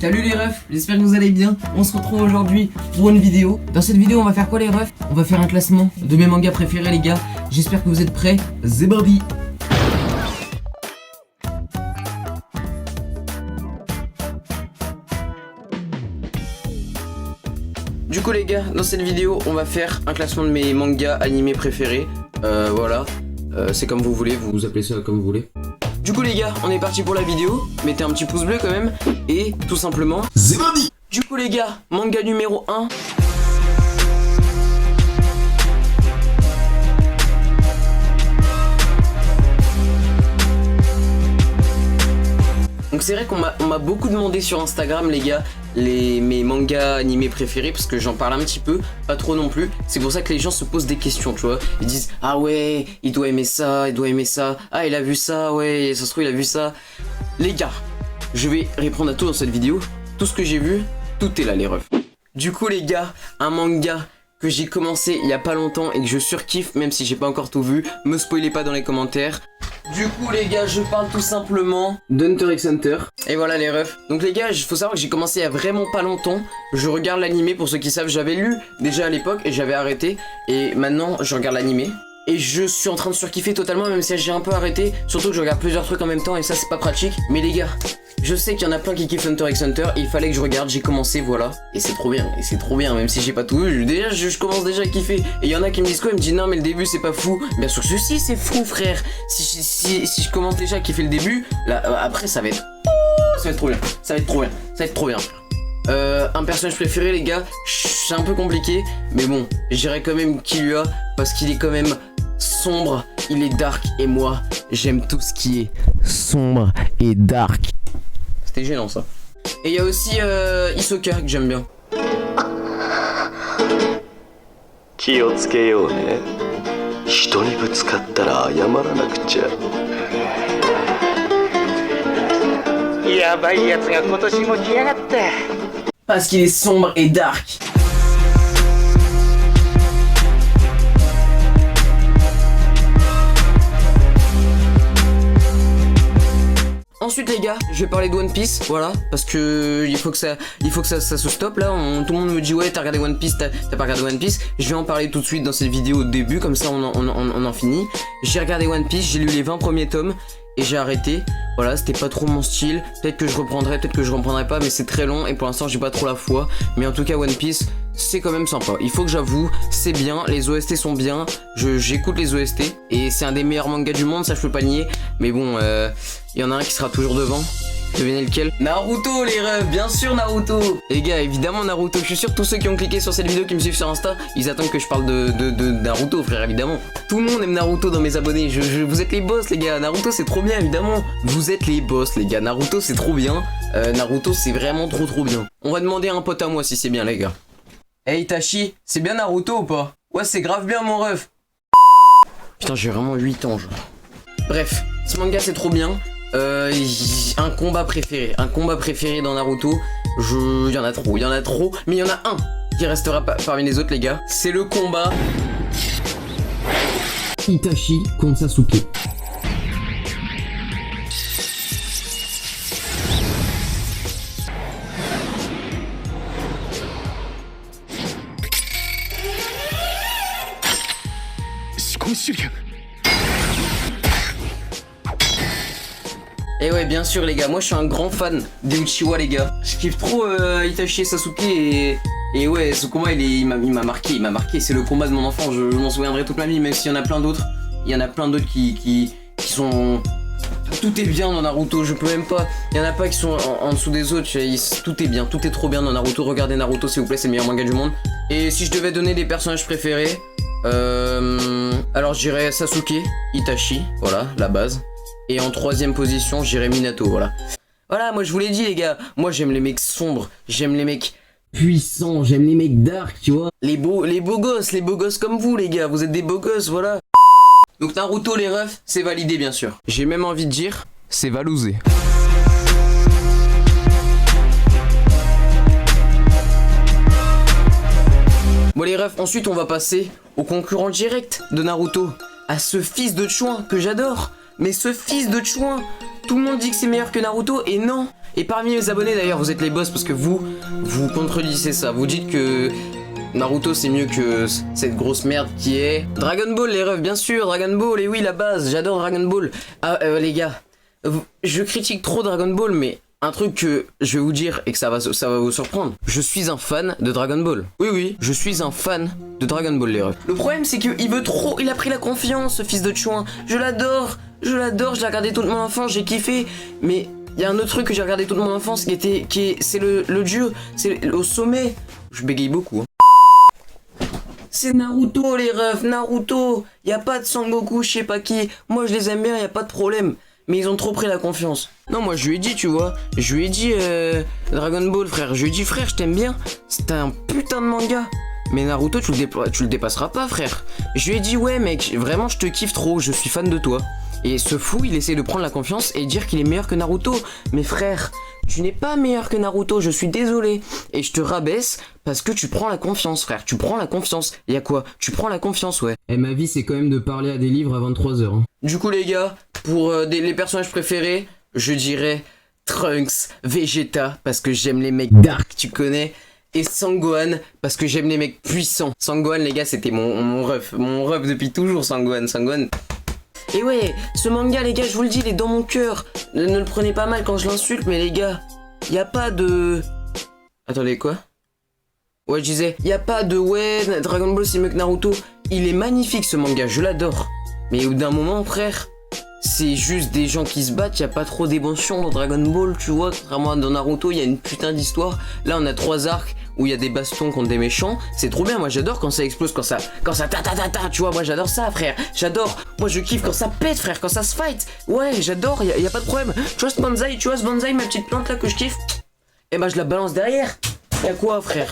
Salut les refs, j'espère que vous allez bien. On se retrouve aujourd'hui pour une vidéo. Dans cette vidéo on va faire quoi les refs? On va faire un classement de mes mangas préférés les gars. J'espère que vous êtes prêts. C'est Barbie. Du coup les gars, dans cette vidéo on va faire un classement de mes mangas animés préférés. Voilà, c'est comme vous voulez, vous appelez ça comme vous voulez. Du coup les gars, on est parti pour la vidéo. Mettez un petit pouce bleu quand même. Et tout simplement c'est parti. Du coup les gars, manga numéro 1. Donc c'est vrai qu'on m'a beaucoup demandé sur Instagram les gars mes mangas animés préférés, parce que j'en parle un petit peu, pas trop non plus. C'est pour ça que les gens se posent des questions, tu vois. Ils disent ah ouais, il doit aimer ça, il doit aimer ça. Ah il a vu ça, ouais, ça se trouve il a vu ça. Les gars, je vais répondre à tout dans cette vidéo. Tout ce que j'ai vu, tout est là les refs. Du coup les gars, un manga que j'ai commencé il y a pas longtemps et que je surkiffe, même si j'ai pas encore tout vu. Me spoilez pas dans les commentaires. Du coup les gars, je parle tout simplement d'Hunter x Hunter. Et voilà les refs. Donc les gars, il faut savoir que j'ai commencé il y a vraiment pas longtemps. Je regarde l'animé, pour ceux qui savent, j'avais lu déjà à l'époque et j'avais arrêté. Et maintenant je regarde l'animé. Et je suis en train de surkiffer totalement, même si j'ai un peu arrêté. Surtout que je regarde plusieurs trucs en même temps et ça c'est pas pratique. Mais les gars, je sais qu'il y en a plein qui kiffent Hunter x Hunter et il fallait que je regarde, j'ai commencé, voilà. Et c'est trop bien, même si j'ai pas tout vu, déjà je commence déjà à kiffer. Et il y en a qui me disent quoi? Ils me disent non mais le début c'est pas fou. Bien sûr que si, c'est fou frère. Si je commence déjà à kiffer le début, là après ça va être trop bien, ça va être trop bien. Un personnage préféré les gars, c'est un peu compliqué, mais bon, je dirais quand même Killua, parce qu'il est quand même sombre, il est dark, et moi, j'aime tout ce qui est sombre et dark. C'était gênant ça. Et il y a aussi Hisoka que j'aime bien. 気をつけようね。人にぶつかったら謝らなくちゃ。やばいやつが今年も来やがった。Parce qu'il est sombre et dark. Ensuite les gars, je vais parler de One Piece, voilà, parce que il faut que ça se stoppe là. Tout le monde me dit ouais t'as regardé One Piece, t'as pas regardé One Piece. Je vais en parler tout de suite dans cette vidéo au début, comme ça on en finit. J'ai regardé One Piece, j'ai lu les 20 premiers tomes et j'ai arrêté. Voilà, c'était pas trop mon style. Peut-être que je reprendrai, peut-être que je reprendrai pas, mais c'est très long et pour l'instant j'ai pas trop la foi. Mais en tout cas One Piece, c'est quand même sympa. Il faut que j'avoue, c'est bien, les OST sont bien. J'écoute les OST et c'est un des meilleurs mangas du monde, ça je peux pas nier. Mais bon, il y en a un qui sera toujours devant. Devinez lequel? Naruto les refs, bien sûr Naruto. Les gars, évidemment Naruto. Je suis sûr que tous ceux qui ont cliqué sur cette vidéo, qui me suivent sur Insta, ils attendent que je parle de Naruto frère, évidemment. Tout le monde aime Naruto dans mes abonnés. Vous êtes les boss les gars. Naruto c'est trop bien évidemment. Vous êtes les boss les gars. Naruto c'est trop bien. Naruto c'est vraiment trop bien. On va demander à un pote à moi si c'est bien les gars. Hey Itachi, c'est bien Naruto ou pas? Ouais c'est grave bien mon ref. Putain j'ai vraiment 8 ans genre. Bref, ce manga c'est trop bien. Un combat préféré dans Naruto. Il y en a trop, mais il y en a un qui restera parmi les autres les gars. C'est le combat Itachi contre Sasuke. Et ouais bien sûr les gars, moi je suis un grand fan des Uchiwa les gars. Je kiffe trop Itachi et Sasuke et ouais ce combat il m'a marqué, c'est le combat de mon enfant, je m'en souviendrai toute ma vie, même s'il y en a plein d'autres. Il y en a plein d'autres qui sont... Tout est bien dans Naruto, je peux même pas... Il y en a pas qui sont en dessous des autres, tout est bien, tout est trop bien dans Naruto. Regardez Naruto s'il vous plaît, c'est le meilleur manga du monde. Et si je devais donner des personnages préférés, alors je dirais Sasuke, Itachi, voilà la base. Et en troisième position, j'irai Minato, voilà. Voilà, moi je vous l'ai dit les gars, moi j'aime les mecs sombres, j'aime les mecs puissants, j'aime les mecs dark, tu vois. Les beaux gosses comme vous les gars, vous êtes des beaux gosses, voilà. Donc Naruto les refs, c'est validé bien sûr. J'ai même envie de dire, c'est valousé. Bon les refs, ensuite on va passer au concurrent direct de Naruto, à ce fils de Chouin que j'adore. Mais ce fils de Chouin, tout le monde dit que c'est meilleur que Naruto et non, Et parmi mes abonnés d'ailleurs, vous êtes les boss parce que vous contredisez ça. Vous dites que Naruto c'est mieux que cette grosse merde qui est Dragon Ball, les refs, bien sûr, Dragon Ball, et oui, la base, j'adore Dragon Ball. Ah, les gars, je critique trop Dragon Ball, mais un truc que je vais vous dire et que ça va vous surprendre. Je suis un fan de Dragon Ball. Oui, je suis un fan de Dragon Ball, les refs. Le problème, c'est qu'il veut trop, il a pris la confiance, ce fils de Chouin. Je l'adore, je l'ai regardé toute mon enfance, j'ai kiffé, mais il y a un autre truc que j'ai regardé toute mon enfance c'est le dieu, c'est au sommet. Je bégaye beaucoup. Hein. C'est Naruto, les refs, Naruto. Y a pas de Sangoku, je sais pas qui. Moi je les aime bien, y a pas de problème. Mais ils ont trop pris la confiance. Non, moi je lui ai dit, tu vois. Je lui ai dit Dragon Ball, frère. Je lui ai dit, frère, je t'aime bien. C'est un putain de manga. Mais Naruto, tu le dépasseras pas, frère. Je lui ai dit, ouais, mec, vraiment, je te kiffe trop. Je suis fan de toi. Et ce fou, il essaie de prendre la confiance et dire qu'il est meilleur que Naruto. Mais frère, tu n'es pas meilleur que Naruto, je suis désolé. Et je te rabaisse parce que tu prends la confiance, frère. Tu prends la confiance. Y a quoi? Tu prends la confiance, ouais. Et ma vie, c'est quand même de parler à des livres à 23h. Hein. Du coup, les gars, pour les personnages préférés, je dirais Trunks, Vegeta, parce que j'aime les mecs dark, tu connais. Et Sangohan, parce que j'aime les mecs puissants. Sangohan, les gars, c'était mon ref. Mon ref depuis toujours, Sangohan. Et ouais, ce manga, les gars, je vous le dis, il est dans mon cœur. Ne le prenez pas mal quand je l'insulte, mais les gars, y a pas de... Attendez, quoi? Ouais, je disais, y a pas de ouais, Dragon Ball c'est mieux que Naruto. Il est magnifique ce manga, je l'adore. Mais au bout d'un moment, frère, c'est juste des gens qui se battent, y a pas trop d'émotion dans Dragon Ball, tu vois. Contrairement à dans Naruto, y a une putain d'histoire. Là, on a 3 arcs où il y a des bastons contre des méchants. C'est trop bien, moi j'adore quand ça explose, quand ça ta, tu vois, moi j'adore ça, frère. J'adore, moi je kiffe quand ça pète, frère, quand ça se fight. Ouais, j'adore, y a pas de problème. Tu vois ce bonsaï, ma petite plante là que je kiffe. Et bah je la balance derrière. Y'a quoi, frère?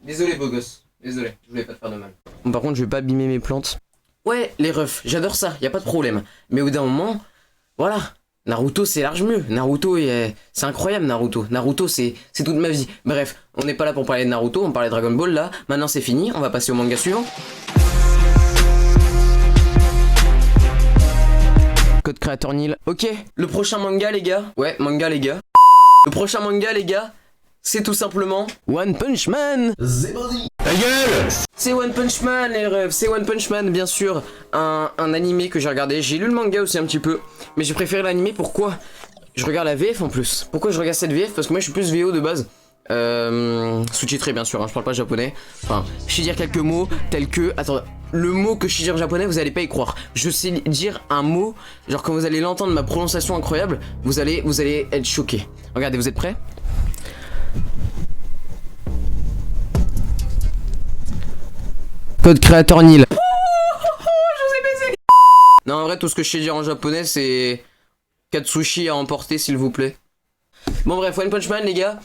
Désolé, beau gosse. Désolé, je voulais pas te faire de mal. Bon, par contre, je vais pas abîmer mes plantes. Ouais, les refs, j'adore ça, y a pas de problème. Mais au bout d'un moment, voilà. Naruto, c'est large mieux. Naruto, c'est incroyable, Naruto. Naruto, c'est toute ma vie. Bref, on n'est pas là pour parler de Naruto, on parlait de Dragon Ball là. Maintenant, c'est fini, on va passer au manga suivant. Code créateur Nil. Ok, le prochain manga, les gars. Ouais, manga, les gars. Le prochain manga, les gars, c'est tout simplement One Punch Man. Ta gueule! C'est One Punch Man, les refs, c'est One Punch Man, bien sûr. Un animé que j'ai regardé. J'ai lu le manga aussi un petit peu, mais j'ai préféré l'animé. Pourquoi? Je regarde la VF en plus. Pourquoi je regarde cette VF? Parce que moi je suis plus VO de base. Sous-titré bien sûr, hein, je parle pas japonais. Enfin, je sais dire quelques mots tels que... Attends, le mot que je sais dire en japonais, vous allez pas y croire. Je sais dire un mot, genre quand vous allez l'entendre, ma prononciation incroyable, vous allez être choqués. Regardez, vous êtes prêts? Code créateur Nil. Je vous ai baisé. Non, en vrai, tout ce que je sais dire en japonais, c'est 4 sushis à emporter, s'il vous plaît. Bon, bref, One Punch Man, les gars.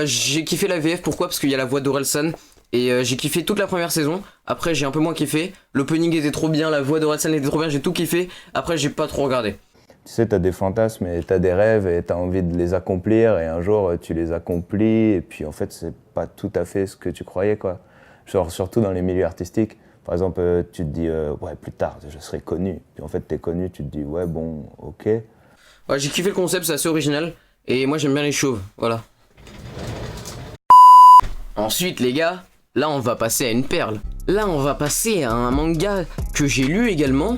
J'ai kiffé la VF. Pourquoi? Parce qu'il y a la voix d'Orelsan. Et j'ai kiffé toute la première saison. Après, j'ai un peu moins kiffé. L'opening était trop bien, la voix d'Orelsan était trop bien. J'ai tout kiffé. Après, j'ai pas trop regardé. Tu sais, t'as des fantasmes et t'as des rêves et t'as envie de les accomplir. Et un jour, tu les accomplis. Et puis, en fait, c'est pas tout à fait ce que tu croyais, quoi. Genre, surtout dans les milieux artistiques. Par exemple, tu te dis, ouais, plus tard, je serai connu. Puis en fait, t'es connu, tu te dis, ouais, bon, ok. Ouais, j'ai kiffé le concept, c'est assez original. Et moi, j'aime bien les chauves, voilà. Ensuite, les gars, là, on va passer à une perle. Là, on va passer à un manga que j'ai lu également.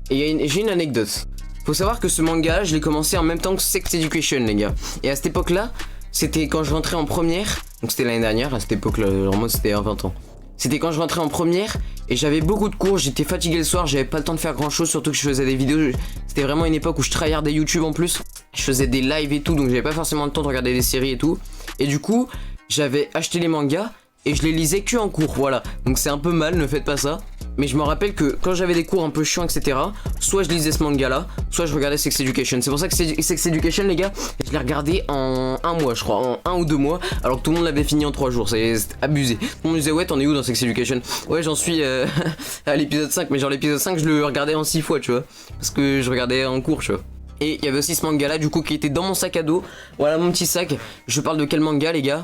Et j'ai une anecdote. Faut savoir que ce manga, je l'ai commencé en même temps que Sex Education, les gars. Et à cette époque-là, c'était quand je rentrais en première. Donc c'était l'année dernière, à cette époque-là, en mode c'était à 20 ans. C'était quand je rentrais en première et j'avais beaucoup de cours, j'étais fatigué le soir, j'avais pas le temps de faire grand chose, surtout que je faisais des vidéos. C'était vraiment une époque où je tryhardais YouTube en plus. Je faisais des lives et tout, donc j'avais pas forcément le temps de regarder des séries et tout. Et du coup, j'avais acheté les mangas et je les lisais que en cours, voilà. Donc c'est un peu mal, ne faites pas ça. Mais je me rappelle que quand j'avais des cours un peu chiants, etc., soit je lisais ce manga-là, soit je regardais Sex Education. C'est pour ça que Sex Education, les gars, je l'ai regardé en 1 mois, je crois, en 1 ou 2 mois, alors que tout le monde l'avait fini en 3 jours. C'est abusé. Tout le monde me disait, ouais, t'en es où dans Sex Education? Ouais, j'en suis à l'épisode 5, mais genre l'épisode 5, je le regardais en 6 fois, tu vois, parce que je regardais en cours, tu vois. Et il y avait aussi ce manga-là, du coup, qui était dans mon sac à dos. Voilà mon petit sac. Je parle de quel manga, les gars?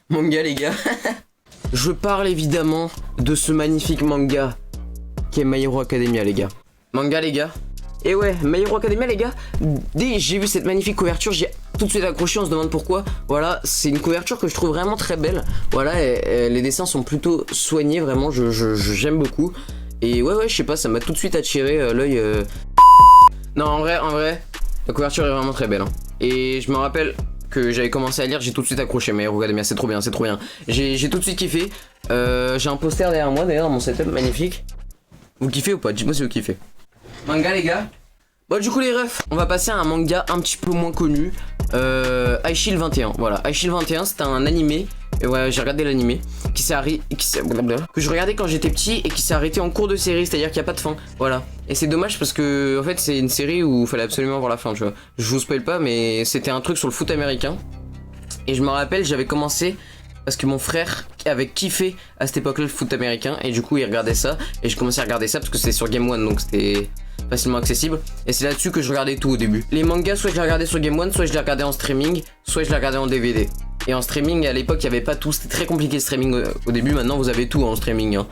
Manga, les gars. Je parle évidemment de ce magnifique manga qui est My Hero Academia, les gars. Manga, les gars. Et ouais, My Hero Academia, les gars. Dès que j'ai vu cette magnifique couverture, j'ai tout de suite accroché, on se demande pourquoi. Voilà, c'est une couverture que je trouve vraiment très belle. Voilà, et les dessins sont plutôt soignés, vraiment, j'aime beaucoup. Et ouais, je sais pas, ça m'a tout de suite attiré l'œil. Non, en vrai, la couverture est vraiment très belle. Hein. Et je me rappelle que j'avais commencé à lire, j'ai tout de suite accroché. Mais regardez bien, c'est trop bien. J'ai tout de suite kiffé. J'ai un poster derrière moi, d'ailleurs, dans mon setup, magnifique. Vous kiffez ou pas? Dites-moi si vous kiffez. Manga, les gars. Bon, du coup, les refs, on va passer à un manga un petit peu moins connu. Aishil 21. Voilà, Aishil 21, c'est un animé. Et ouais, j'ai regardé l'animé que je regardais quand j'étais petit et qui s'est arrêté en cours de série, c'est-à-dire qu'il n'y a pas de fin. Voilà. Et c'est dommage parce que en fait c'est une série où il fallait absolument voir la fin, tu vois. Je vous spoil pas, mais c'était un truc sur le foot américain. Et je me rappelle, j'avais commencé parce que mon frère avait kiffé à cette époque-là le foot américain et du coup il regardait ça et j'ai commencé à regarder ça parce que c'était sur Game One, donc c'était facilement accessible. Et c'est là-dessus que je regardais tout au début. Les mangas, soit je les regardais sur Game One, soit je les regardais en streaming, soit je les regardais en DVD. Et en streaming, à l'époque, il n'y avait pas tout, c'était très compliqué le streaming au début, maintenant vous avez tout en streaming. Hein.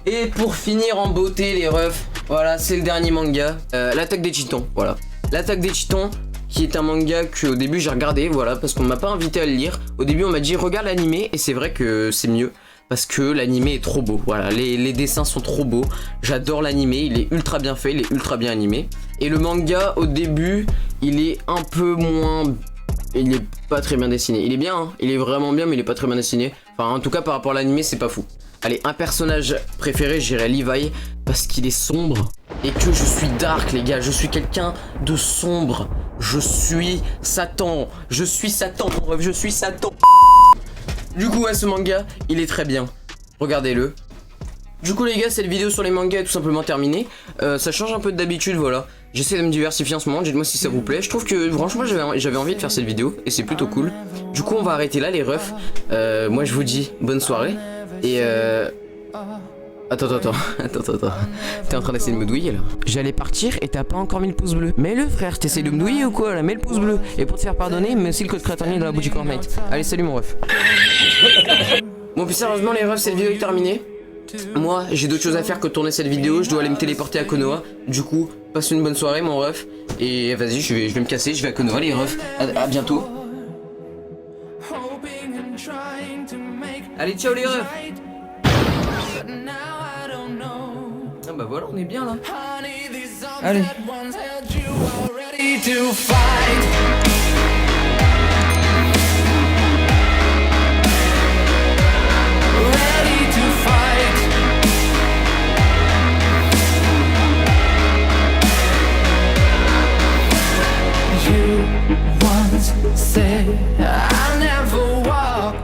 Et pour finir en beauté, les refs, voilà, c'est le dernier manga, l'Attaque des Titans, voilà. L'Attaque des Titans, qui est un manga qu'au début j'ai regardé, voilà, parce qu'on m'a pas invité à le lire. Au début on m'a dit regarde l'animé, et c'est vrai que c'est mieux. Parce que l'animé est trop beau, voilà, les dessins sont trop beaux. J'adore l'animé, il est ultra bien fait, il est ultra bien animé. Et le manga, au début, il est un peu moins... Il est pas très bien dessiné. Il est bien, hein, il est vraiment bien, mais il est pas très bien dessiné. Enfin, en tout cas, par rapport à l'animé, c'est pas fou. Allez, un personnage préféré, j'irais Levi, parce qu'il est sombre. Et que je suis dark, les gars, je suis quelqu'un de sombre. Je suis Satan, je suis Satan, mon rêve, je suis Satan. Du coup, ce manga, il est très bien. Regardez-le. Du coup les gars, cette vidéo sur les mangas est tout simplement terminée. Ça change un peu d'habitude, voilà. J'essaie de me diversifier en ce moment, dites-moi si ça vous plaît. Je trouve que franchement j'avais envie de faire cette vidéo et c'est plutôt cool. Du coup on va arrêter là les refs. Moi je vous dis bonne soirée. Et Attends. T'es en train d'essayer de me douiller là. J'allais partir et t'as pas encore mis le pouce bleu. Mets-le frère, t'essayes de me douiller ou quoi là? Mets le pouce bleu. Et pour te faire pardonner, mets aussi le code créateur dans la boutique Hormate. Allez salut mon ref. Bon puis sérieusement les refs, cette vidéo est terminée. Moi j'ai d'autres choses à faire que tourner cette vidéo. Je dois aller me téléporter à Konoha. Du coup passe une bonne soirée mon ref. Et vas-y je vais me casser, je vais à Konoha les refs. À bientôt. Allez ciao les refs. Ah bah voilà on est bien là. Allez. You once said I never walk